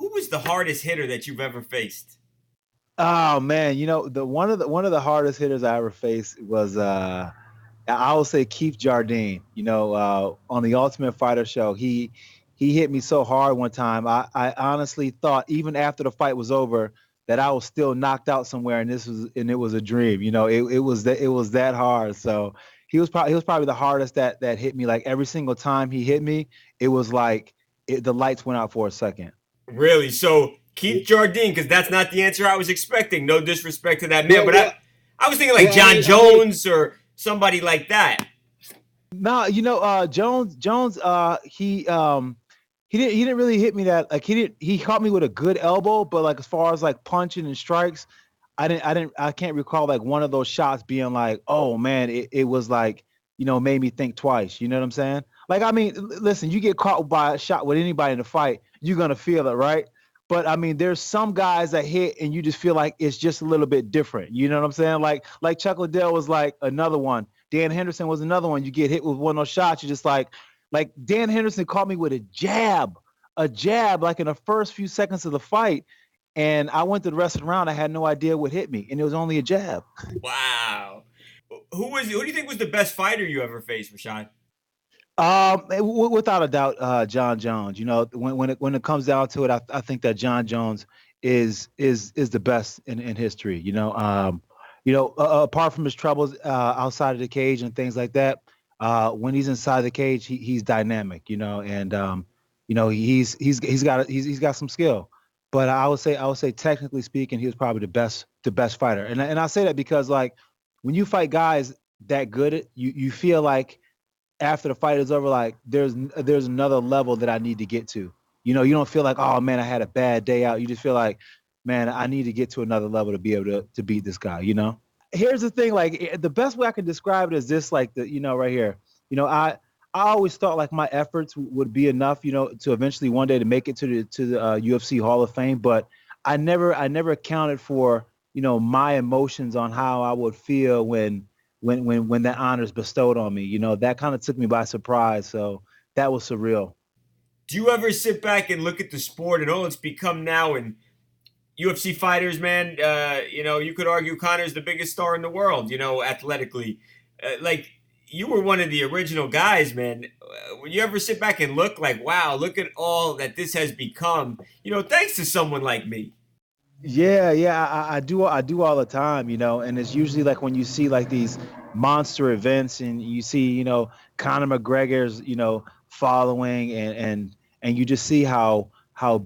who was the hardest hitter that you've ever faced? Oh man, the one of the hardest hitters I ever faced was I would say Keith Jardine. On the Ultimate Fighter show, he hit me so hard one time. I honestly thought even after the fight was over that I was still knocked out somewhere, and it was a dream. It was that hard. So he was probably the hardest that hit me. Like every single time he hit me, it was like the lights went out for a second. Really? So Keith Jardine, because that's not the answer I was expecting. No disrespect to that man, Yeah, but yeah. I was thinking like Well, John Jones or somebody like that. no, Jones, he didn't really hit me that like he caught me with a good elbow, but like as far as like punching and strikes, I can't recall like one of those shots being like, oh man, it was like, made me think twice. You know what I'm saying? Like, I mean, listen, you get caught by a shot with anybody in the fight, you're gonna feel it, right? But I mean, there's some guys that hit and you just feel like it's just a little bit different. You know what I'm saying? Like Chuck Liddell was like another one. Dan Henderson was another one. You get hit with one of those shots, you're just like Dan Henderson caught me with a jab, like in the first few seconds of the fight. And I went to the rest of the round. I had no idea what hit me, and it was only a jab. Wow. Who do you think was the best fighter you ever faced, Rashad? Without a doubt, John Jones. When it comes down to it, I think that John Jones is the best in history. Apart from his troubles outside of the cage and things like that, when he's inside the cage, he's dynamic. And he's got some skill. But I would say technically speaking, he was probably the best fighter. And I say that because like when you fight guys that good, you feel like after the fight is over, like there's another level that I need to get to. You don't feel like, oh man, I had a bad day out. You just feel like, man, I need to get to another level to be able to beat this guy. Here's the thing, like the best way I can describe it is this, like right here. I always thought like my efforts would be enough, to eventually one day to make it to the UFC Hall of Fame, but I never accounted for, my emotions on how I would feel when that honor is bestowed on me. That kind of took me by surprise. So that was surreal. Do you ever sit back and look at the sport and all it's become now? And UFC fighters, man, you could argue Connor's the biggest star in the world, athletically. Like, you were one of the original guys, man. When you ever sit back and look like, wow, look at all that this has become, thanks to someone like me. Yeah, yeah, I do all the time, and it's usually like when you see like these monster events and you see, Conor McGregor's, following and you just see how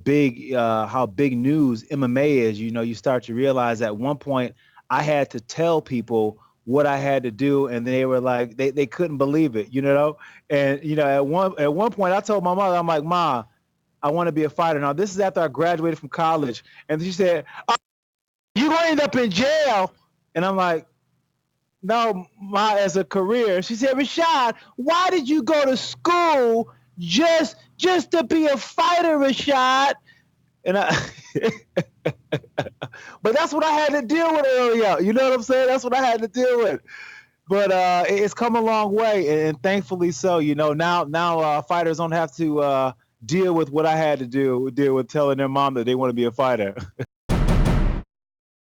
big news MMA is. You start to realize at one point I had to tell people what I had to do, and they were like they couldn't believe it, And at one point I told my mother, I'm like, Ma, I want to be a fighter. Now this is after I graduated from college, and she said, "You gonna end up in jail?" And I'm like, "No, Ma, as a career." She said, "Rashad, why did you go to school just to be a fighter, Rashad?" And I, but that's what I had to deal with earlier. You know what I'm saying? That's what I had to deal with. But it's come a long way, and thankfully so. Now fighters don't have to deal with what I had to deal with telling their mom that they want to be a fighter.